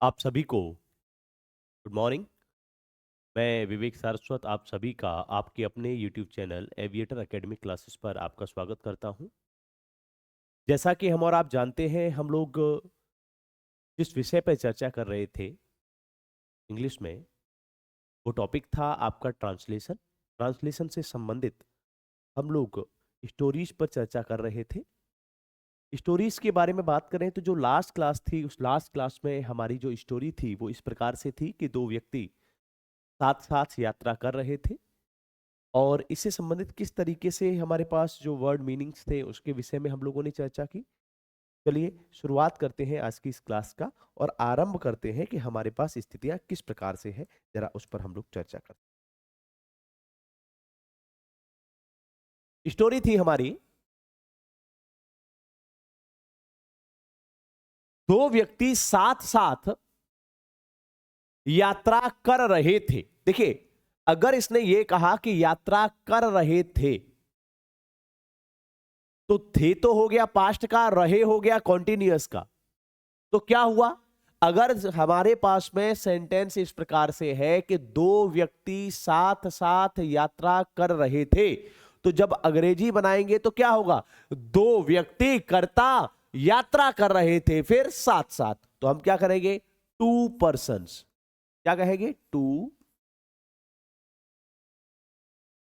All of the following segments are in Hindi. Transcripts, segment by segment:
आप सभी को गुड मॉर्निंग। मैं विवेक सारस्वत आप सभी का आपके अपने YouTube channel aviator academy classes पर आपका स्वागत करता हूं। जैसा कि हम और आप जानते हैं, हम लोग जिस विषय पर चर्चा कर रहे थे इंग्लिश में, वो टॉपिक था आपका ट्रांसलेशन। ट्रांसलेशन से संबंधित हम लोग स्टोरीज पर चर्चा कर रहे थे। स्टोरीज के बारे में बात करें तो जो लास्ट क्लास थी, उस लास्ट क्लास में हमारी जो स्टोरी थी वो इस प्रकार से थी कि दो व्यक्ति साथ साथ यात्रा कर रहे थे और इससे संबंधित किस तरीके से हमारे पास जो वर्ड मीनिंग्स थे उसके विषय में हम लोगों ने चर्चा की। चलिए शुरुआत करते हैं आज की इस क्लास का और आरंभ करते हैं कि हमारे पास स्थितियां किस प्रकार से है, जरा उस पर हम लोग चर्चा करते हैं। स्टोरी थी हमारी, दो व्यक्ति साथ साथ यात्रा कर रहे थे। देखिए, अगर इसने ये कहा कि यात्रा कर रहे थे तो थे तो हो गया पास्ट का, रहे हो गया कॉन्टिन्यूअस का। तो क्या हुआ, अगर हमारे पास में सेंटेंस इस प्रकार से है कि दो व्यक्ति साथ साथ यात्रा कर रहे थे, तो जब अंग्रेजी बनाएंगे तो क्या होगा, दो व्यक्ति कर्ता यात्रा कर रहे थे फिर साथ साथ, तो हम क्या करेंगे, टू पर्सन्स। क्या कहेंगे, टू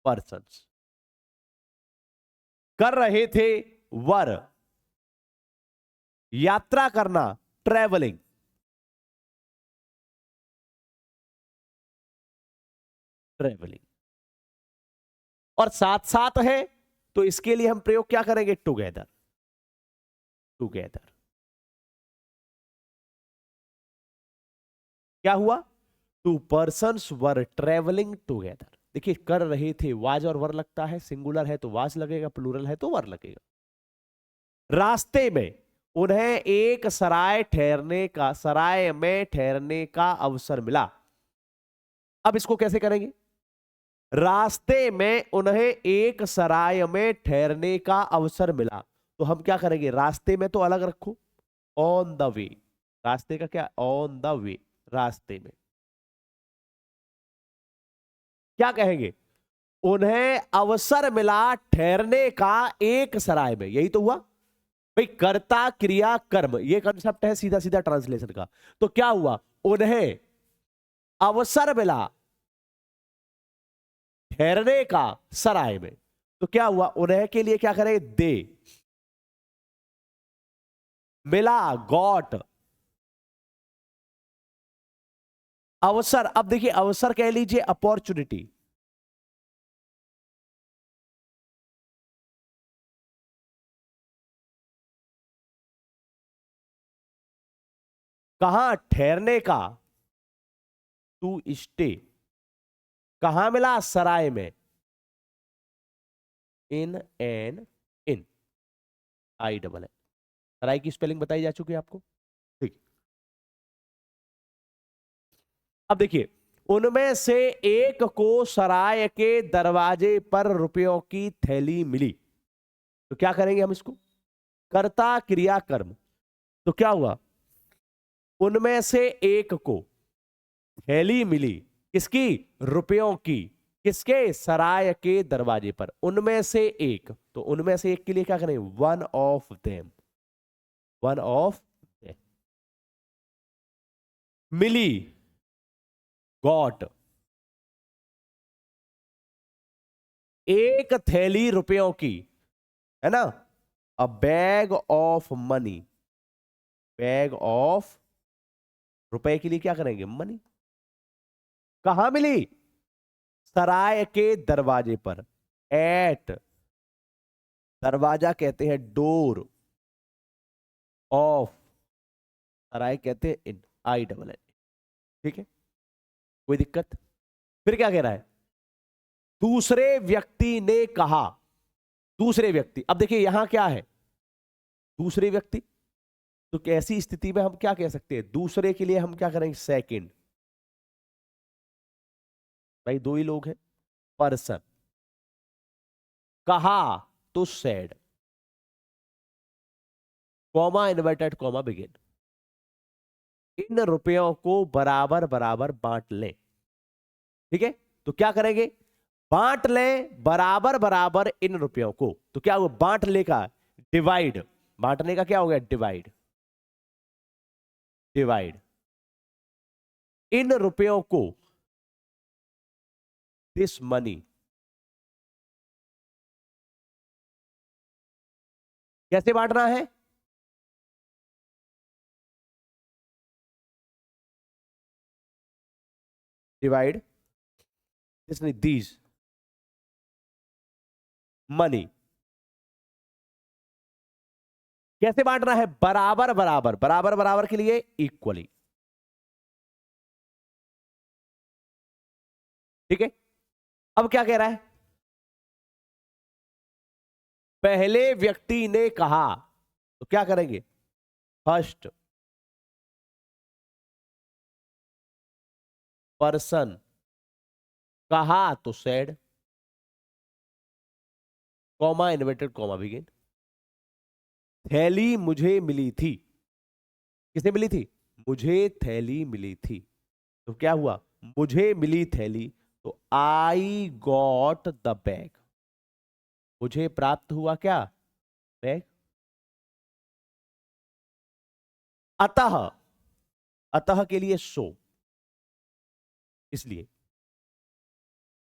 पर्सन्स। कर रहे थे वर, यात्रा करना ट्रेवलिंग। ट्रेवलिंग और साथ साथ है, तो इसके लिए हम प्रयोग क्या करेंगे, टुगेदर। टुगेदर क्या हुआ, to persons were travelling together. देखिए, कर रहे थे वाज और वर लगता है, सिंगुलर है तो वाज लगेगा, प्लूरल है तो वर लगेगा। रास्ते में उन्हें एक सराय में ठहरने का अवसर मिला। अब इसको कैसे करेंगे, रास्ते में उन्हें एक सराय में ठहरने का अवसर मिला, तो हम क्या करेंगे, रास्ते में तो अलग रखो, ऑन द वे। रास्ते का क्या, ऑन द वे, रास्ते में। क्या कहेंगे, उन्हें अवसर मिला ठहरने का एक सराय में। यही तो हुआ भाई, कर्ता क्रिया कर्म, ये कंसेप्ट है सीधा सीधा ट्रांसलेशन का। तो क्या हुआ, उन्हें अवसर मिला ठहरने का सराय में, तो क्या हुआ, उन्हें के लिए क्या करें, दे। मिला गॉट, अवसर। अब देखिए, अवसर कह लीजिए अपॉर्चुनिटी। कहां, ठहरने का, टू स्टे। कहां मिला, सराय में, in an inn, I double N. सराय की स्पेलिंग बताई जा चुकी है आपको, ठीक। अब देखिए, उनमें से एक को सराय के दरवाजे पर रुपयों की थैली मिली, तो क्या करेंगे हम इसको, कर्ता क्रिया कर्म। तो क्या हुआ, उनमें से एक को थैली मिली, किसकी, रुपयों की, किसके, सराय के दरवाजे पर। उनमें से एक, तो उनमें से एक के लिए क्या करें, one of them. One of them, मिली, गॉट, एक थैली रुपयों की, है ना, a bag of money. Bag of, रुपए के लिए क्या करेंगे, मनी। कहां मिली, सराय के दरवाजे पर, एट, दरवाजा कहते हैं डोर, ऑफ, सराय कहते हैं इन, आई डबल एन। ठीक है, कोई दिक्कत। फिर क्या कह रहा है, दूसरे व्यक्ति ने कहा। दूसरे व्यक्ति, अब देखिए यहां क्या है, दूसरे व्यक्ति, तो कैसी स्थिति में हम क्या कह सकते हैं, दूसरे के लिए हम क्या करेंगे, सेकंड। भाई दो ही लोग हैं, पर्सन। कहा, तो said, comma inverted comma begin. इन रुपयों को बराबर बराबर बांट लें। ठीक है, तो क्या करेंगे, बांट लें बराबर बराबर इन रुपयों को। तो क्या हुआ, बांट ले का डिवाइड, बांटने का क्या हो गया, डिवाइड, डिवाइड इन रुपयों को, दिस मनी। कैसे बांटना है, डिवाइड दिस नहीं, दीज मनी। कैसे बांटना है, बराबर बराबर, बराबर बराबर के लिए इक्वली। ठीक है, अब क्या कह रहा है, पहले व्यक्ति ने कहा, तो क्या करेंगे, फर्स्ट पर्सन कहा तो said, comma inverted comma begin. थैली मुझे मिली थी, किसे मिली थी, मुझे थैली मिली थी। तो क्या हुआ, मुझे मिली थैली, तो आई गॉट द बैग, मुझे प्राप्त हुआ क्या, बैग। अतः, अतः के लिए सो, इसलिए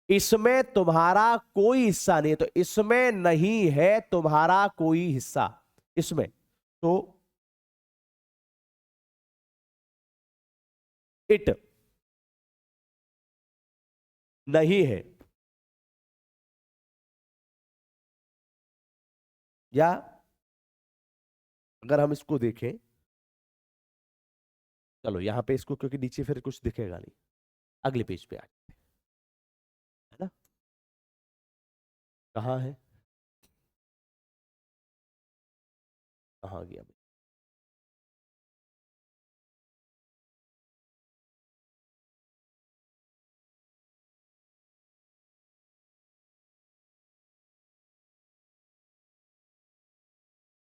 इसमें तुम्हारा कोई हिस्सा नहीं है, तो इसमें नहीं है तुम्हारा कोई हिस्सा, इसमें तो इट नहीं है, या अगर हम इसको देखें, चलो यहां पे इसको, क्योंकि नीचे फिर कुछ दिखेगा नहीं, अगले पेज पे आ जाते हैं, है ना, कहाँ है, कहाँ गया भाई?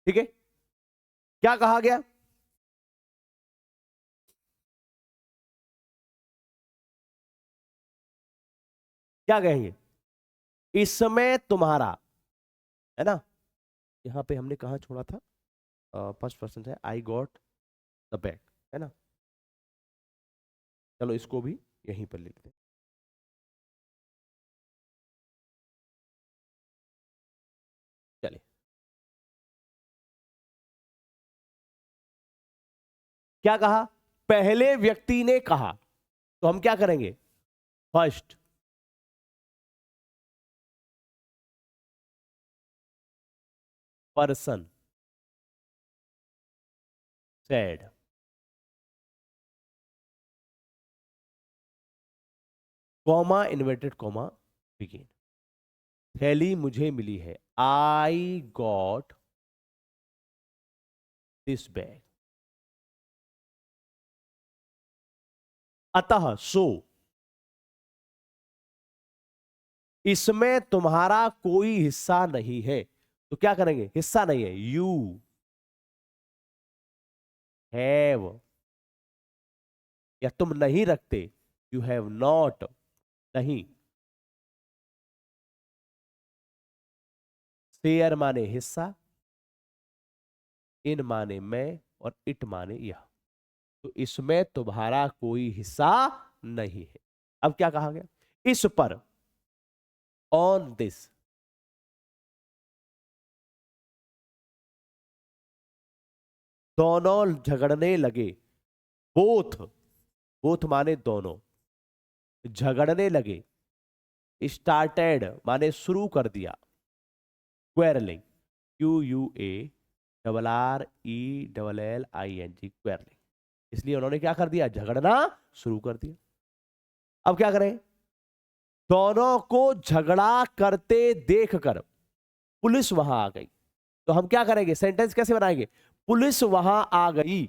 ठीक है, क्या कहा गया, क्या कहेंगे, इसमें तुम्हारा, है ना, यहां पे हमने कहा छोड़ा था, फर्स्ट पर्सन है, आई गॉट द बैग, है ना, चलो इसको भी यहीं पर लिखते हैं, चले, क्या कहा, पहले व्यक्ति ने कहा, तो हम क्या करेंगे, first person said, comma inverted comma begin, थैली मुझे मिली है, आई गॉट दिस बैग, अतः सो इसमें तुम्हारा कोई हिस्सा नहीं है, तो क्या करेंगे, हिस्सा नहीं है, यू हैव, या तुम नहीं रखते, यू हैव नॉट, नहीं, शेयर माने हिस्सा, इन माने मैं, और इट माने यह, तो इसमें तुम्हारा कोई हिस्सा नहीं है। अब क्या कहा गया, इस पर, ऑन दिस, दोनों झगड़ने लगे, बोथ, बोथ माने दोनों, झगड़ने लगे, स्टार्टेड माने शुरू कर दिया, quarreling, Q U A double R E double L I N G, quarreling, इसलिए उन्होंने क्या कर दिया, झगड़ना शुरू कर दिया। अब क्या करें, दोनों को झगड़ा करते देखकर पुलिस वहां आ गई, तो हम क्या करेंगे, सेंटेंस कैसे बनाएंगे, पुलिस वहां आ गई,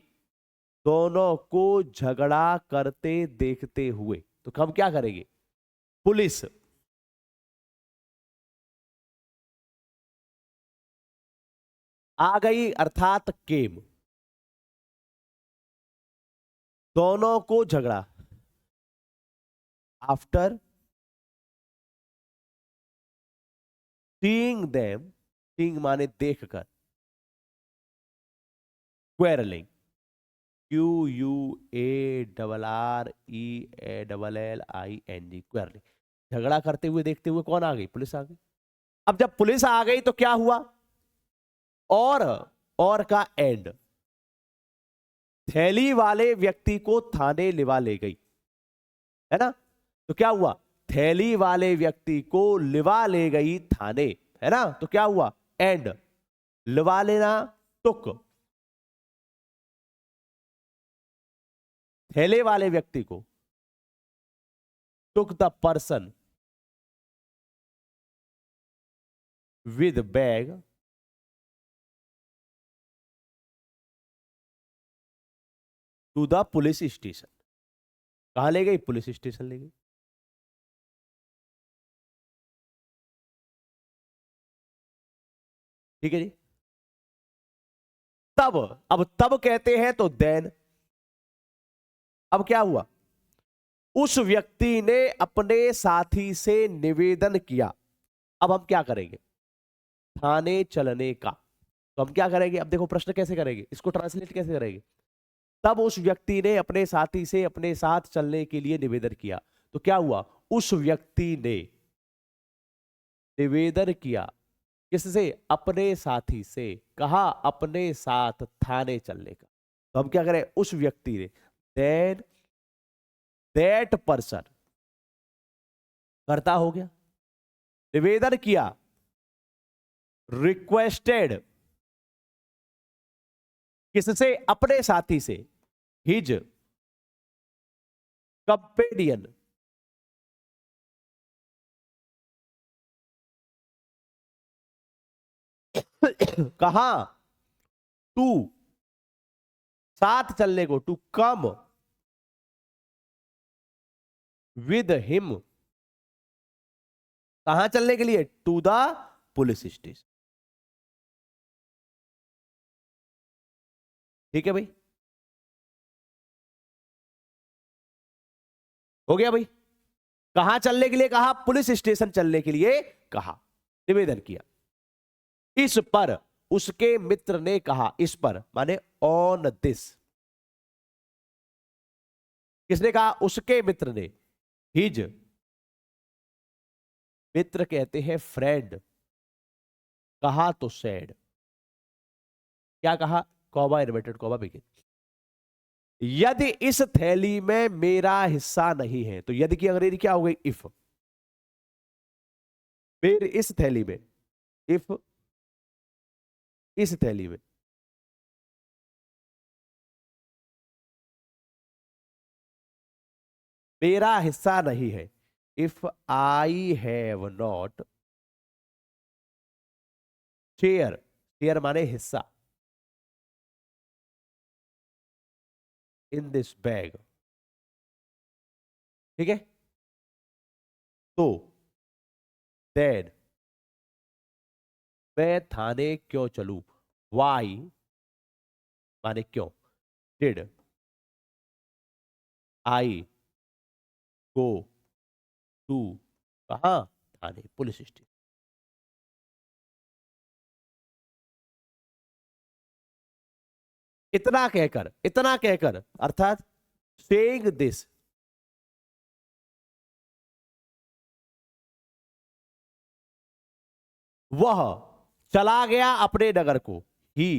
दोनों को झगड़ा करते देखते हुए, तो हम क्या करेंगे, पुलिस आ गई, अर्थात केम, दोनों को झगड़ा, आफ्टर सीइंग देम, सीइंग माने देखकर, quarreling, Q U A double R E A double L I N G, quarreling. झगड़ा करते हुए देखते हुए कौन आ गई? पुलिस आ गई। अब जब पुलिस आ गई तो क्या हुआ? और और का एंड, थैली वाले व्यक्ति को थाने लिवा ले गई, है ना? तो क्या हुआ? थैली वाले व्यक्ति को लिवा ले गई थाने, है ना? तो क्या हुआ? एंड, लिवा लेना, टुक, थैले वाले व्यक्ति को, took the person with bag to the police station. कहां ले गई? पुलिस स्टेशन ले गई। ठीक है जी। तब, अब तब कहते हैं तो देन, अब क्या हुआ? उस व्यक्ति ने अपने साथी से निवेदन किया। अब हम क्या करेंगे? थाने चलने का। तो हम क्या करेंगे? अब देखो प्रश्न कैसे करेंगे, इसको ट्रांसलेट कैसे करेंगे? तब उस व्यक्ति ने अपने साथी से अपने साथ चलने के लिए निवेदन किया। तो क्या हुआ? उस व्यक्ति ने निवेदन किया, किससे? अपने साथी से, कहा अपने साथ थाने चलने का। तो हम क्या करें? उस व्यक्ति ने, देन दैट पर्सन, कर्ता हो गया, निवेदन किया, रिक्वेस्टेड, किससे? अपने साथी से, हिज कंपेनियन, कहा? टू, साथ चलने को, टू कम विद हिम, कहां चलने के लिए? To the police station. ठीक है भाई, हो गया भाई। कहां चलने के लिए कहा? पुलिस स्टेशन चलने के लिए कहा, निवेदन किया। इस पर उसके मित्र ने कहा, इस पर माने ऑन दिस, किसने कहा? उसके मित्र ने, हिज, मित्र कहते हैं फ्रेंड, कहा तो सैड, क्या कहा? कॉमा इन्वर्टेड कॉमा बिगिन, यदि इस थैली में मेरा हिस्सा नहीं है। तो यदि की अंग्रेजी क्या हो गई? इफ। फिर इस थैली में, इफ इस थैली में मेरा हिस्सा नहीं है, if I have not share, share माने हिस्सा, इन दिस बैग, ठीक है? तो देन मैं थाने क्यों चलूं? वाई माने क्यों, डिड आई गो टू, कहा? थाने, पुलिस स्टेशन। इतना कहकर अर्थात सेइंग दिस, वह चला गया अपने नगर को, ही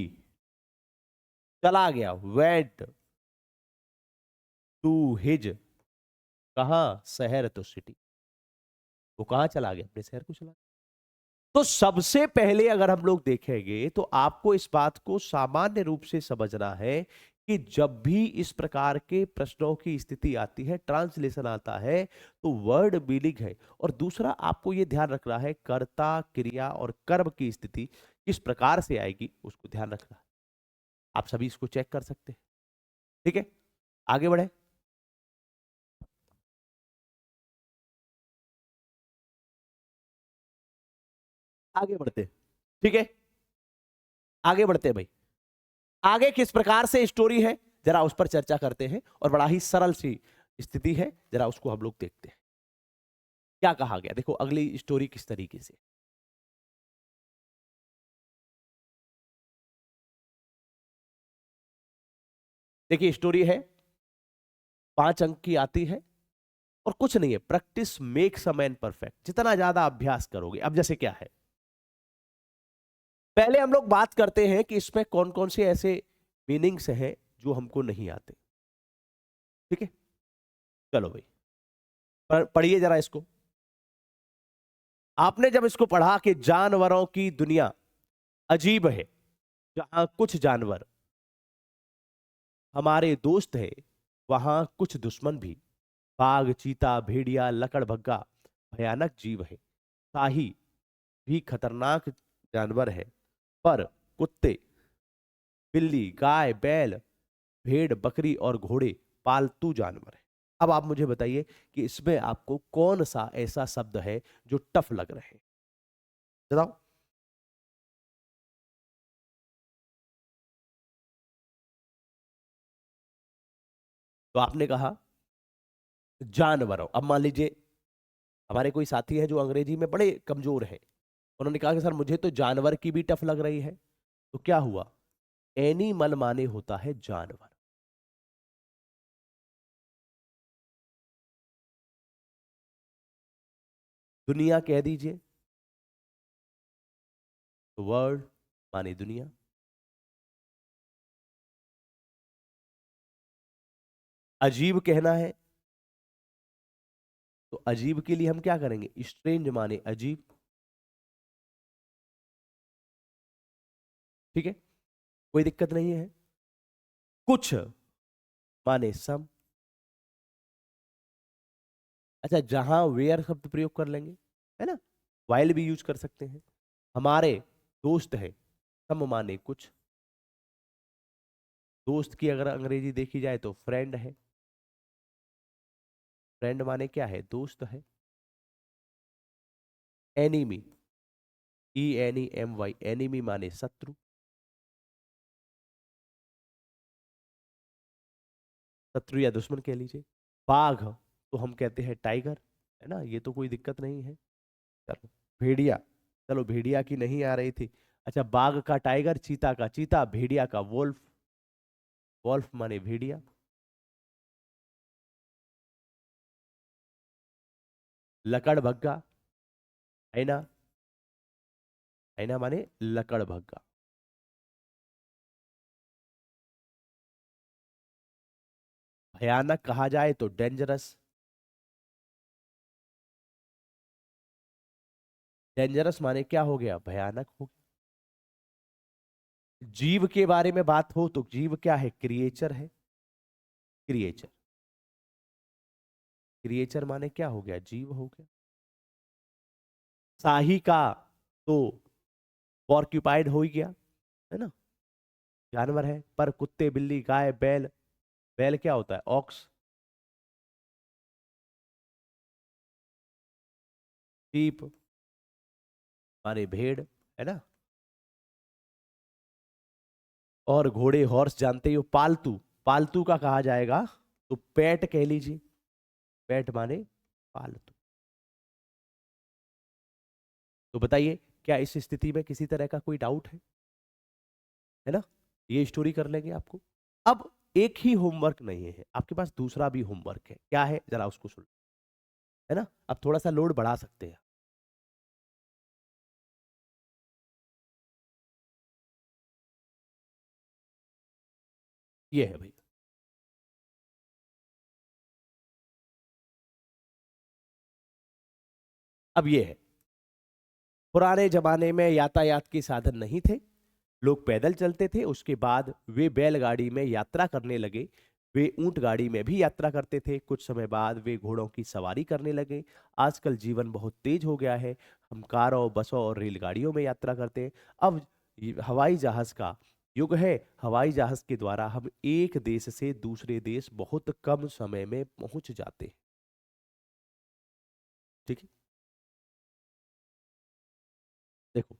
चला गया, वेंट टू हिज, कहा? शहर, तो सिटी। वो कहां चला गया? अपने शहर को चला गया। तो सबसे पहले अगर हम लोग देखेंगे तो आपको इस बात को सामान्य रूप से समझना है कि जब भी इस प्रकार के प्रश्नों की स्थिति आती है, ट्रांसलेशन आता है, तो वर्ड मीनिंग है। और दूसरा आपको यह ध्यान रखना है, कर्ता, क्रिया और कर्म की स्थिति किस प्रकार से आएगी, उसको ध्यान रखना है। आप सभी इसको चेक कर सकते हैं। ठीक है, आगे बढ़े। आगे बढ़ते हैं। ठीक है, आगे बढ़ते हैं भाई। आगे किस प्रकार से स्टोरी है, जरा उस पर चर्चा करते हैं और बड़ा ही सरल सी स्थिति है, जरा उसको हम लोग देखते हैं। क्या कहा गया, देखो अगली स्टोरी किस तरीके से। देखिए स्टोरी है, 5 अंक की आती है और कुछ नहीं है, practice makes a man perfect. जितना ज्यादा अभ्यास करोगे, अब जैसे क्या है, पहले हम लोग बात करते हैं कि इसमें कौन कौन से ऐसे मीनिंग्स हैं जो हमको नहीं आते। ठीक है, चलो भाई पढ़िए जरा इसको। आपने जब इसको पढ़ा कि जानवरों की दुनिया अजीब है, जहां कुछ जानवर हमारे दोस्त है, वहां कुछ दुश्मन भी। बाघ, चीता, भेड़िया, लकड़बग्गा भयानक जीव है। शाही भी खतरनाक जानवर है, पर कुत्ते, बिल्ली, गाय, बैल, भेड़, बकरी और घोड़े पालतू जानवर है। अब आप मुझे बताइए कि इसमें आपको कौन सा ऐसा शब्द है जो टफ लग रहे हैं, बताओ। तो आपने कहा जानवरों। अब मान लीजिए हमारे कोई साथी है जो अंग्रेजी में बड़े कमजोर हैं, उन्होंने कहा कि सर मुझे तो जानवर की भी टफ लग रही है। तो क्या हुआ, एनिमल माने होता है जानवर। दुनिया कह दीजिए, तो वर्ल्ड माने दुनिया। अजीब कहना है, तो अजीब के लिए हम क्या करेंगे, स्ट्रेंज माने अजीब। ठीक है, कोई दिक्कत नहीं है। कुछ माने सम। अच्छा, जहां वेयर शब्द प्रयोग कर लेंगे, है ना, वाइल भी यूज कर सकते हैं। हमारे दोस्त है, सम माने कुछ। दोस्त की अगर अंग्रेजी देखी जाए तो फ्रेंड है। फ्रेंड माने क्या है, दोस्त है। एनिमी, ENEMY, एनिमी माने शत्रु। शत्रु या दुश्मन कह लीजिए। बाघ तो हम कहते हैं टाइगर, है ना, ये तो कोई दिक्कत नहीं है। चलो भेड़िया, चलो भेड़िया की नहीं आ रही थी। अच्छा, बाघ का टाइगर, चीता का चीता, भेड़िया का वोल्फ। वोल्फ माने भेड़िया। लकड़बग्गा, हैना, हैना माने लकड़बग्गा। भयानक कहा जाए तो डेंजरस। डेंजरस माने क्या हो गया, भयानक हो गया। जीव के बारे में बात हो तो जीव क्या है, क्रिएचर है। क्रिएचर, क्रिएचर माने क्या हो गया, जीव हो गया। शाही का तो पॉर्क्यूपाइड हो ही गया, है ना, जानवर है। पर कुत्ते, बिल्ली, गाय, बैल, बैल क्या होता है, ऑक्स। शीप माने भेड़, है ना। और घोड़े, हॉर्स जानते ही हो, पालतू। पालतू का कहा जाएगा तो पेट कह लीजिए। पेट माने पालतू। तो बताइए, क्या इस स्थिति में किसी तरह का कोई डाउट है ना। ये स्टोरी कर लेंगे आपको। अब एक ही होमवर्क नहीं है, आपके पास दूसरा भी होमवर्क है। क्या है, जरा उसको सुन, है ना। अब थोड़ा सा लोड बढ़ा सकते हैं। ये है भाई, अब ये है, पुराने जमाने में यातायात के साधन नहीं थे, लोग पैदल चलते थे। उसके बाद वे बैलगाड़ी में यात्रा करने लगे। वे ऊंट गाड़ी में भी यात्रा करते थे। कुछ समय बाद वे घोड़ों की सवारी करने लगे। आजकल जीवन बहुत तेज हो गया है, हम कारों, बसों और रेलगाड़ियों में यात्रा करते हैं। अब हवाई जहाज का युग है। हवाई जहाज के द्वारा हम एक देश से दूसरे देश बहुत कम समय में पहुंच जाते हैं। ठीक है, देखो,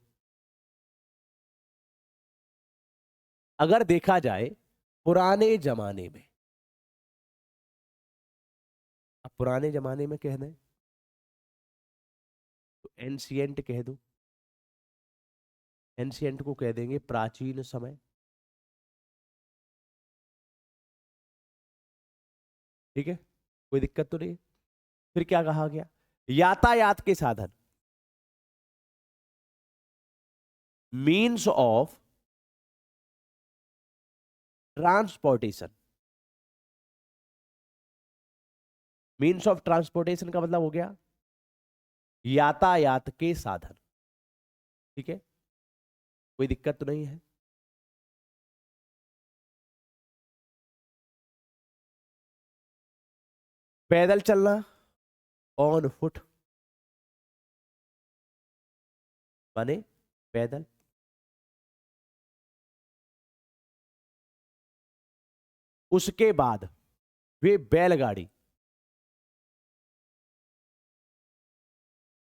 अगर देखा जाए पुराने जमाने में। अब पुराने जमाने में कह दें तो एंशियंट कह दो, एंशियंट को कह देंगे प्राचीन समय। ठीक है, कोई दिक्कत तो नहीं है। फिर क्या कहा गया, यातायात के साधन, means of transportation. Means of transportation का मतलब हो गया यातायात के साधन। ठीक है, कोई दिक्कत तो नहीं है। पैदल चलना, ऑन फुट, माने पैदल। उसके बाद वे बैलगाड़ी,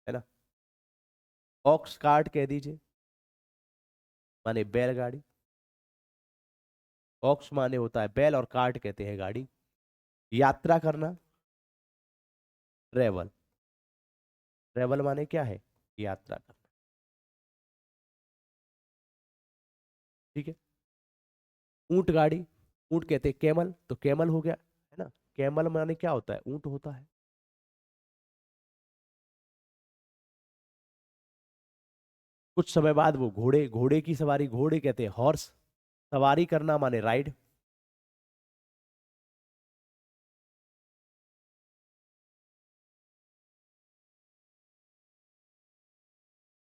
है ना, ऑक्स कार्ट कह दीजिए, माने बैलगाड़ी। ऑक्स माने होता है बैल और कार्ट कहते हैं गाड़ी। यात्रा करना, ट्रेवल। ट्रेवल माने क्या है, यात्रा करना। ठीक है, ऊंट गाड़ी, ऊंट कहते हैं कैमल, तो कैमल हो गया, है ना। कैमल माने क्या होता है, ऊंट होता है। कुछ समय बाद वो घोड़े, घोड़े की सवारी, घोड़े कहते हैं हॉर्स। सवारी करना माने राइड।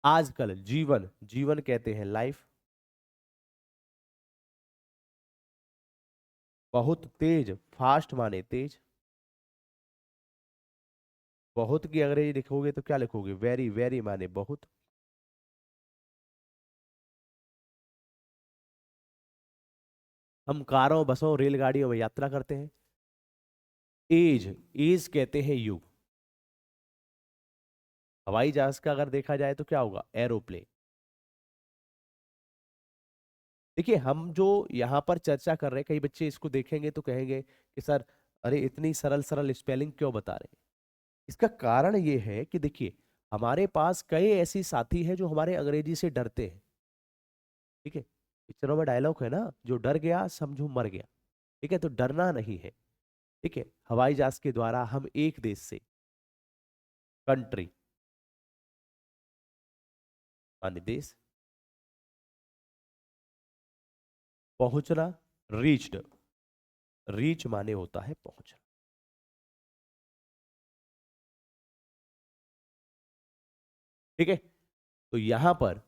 आजकल जीवन, जीवन कहते हैं लाइफ। बहुत तेज, फास्ट माने तेज। बहुत की अंग्रेजी लिखोगे तो क्या लिखोगे, वेरी, वेरी माने बहुत। हम कारों, बसों, रेलगाड़ियों में यात्रा करते हैं। एज, एज कहते हैं युग। हवाई जहाज का अगर देखा जाए तो क्या होगा, एरोप्लेन। देखिए, हम जो यहाँ पर चर्चा कर रहे हैं, कई बच्चे इसको देखेंगे तो कहेंगे कि सर, अरे इतनी सरल सरल स्पेलिंग क्यों बता रहे हैं। इसका कारण ये है कि देखिए, हमारे पास कई ऐसी साथी हैं जो हमारे अंग्रेजी से डरते हैं। ठीक है, पिक्चरों में डायलॉग है ना, जो डर गया समझो मर गया। ठीक है, तो डरना नहीं है। ठीक है, हवाई जहाज के द्वारा हम एक देश से, कंट्री माने देश, पहुंचना, रीच्ड, रीच माने होता है पहुंचना। ठीक है, तो यहां पर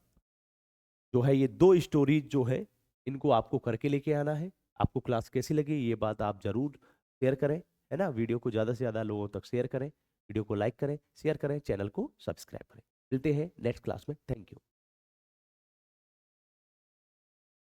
जो है ये दो स्टोरीज जो है, इनको आपको करके लेके आना है। आपको क्लास कैसी लगी ये बात आप जरूर शेयर करें, है ना। वीडियो को ज़्यादा से ज़्यादा लोगों तक शेयर करें, वीडियो को लाइक करें, शेयर करें, चैनल को सब्सक्राइब करें। मिलते हैं नेक्स्ट क्लास में। Thank you.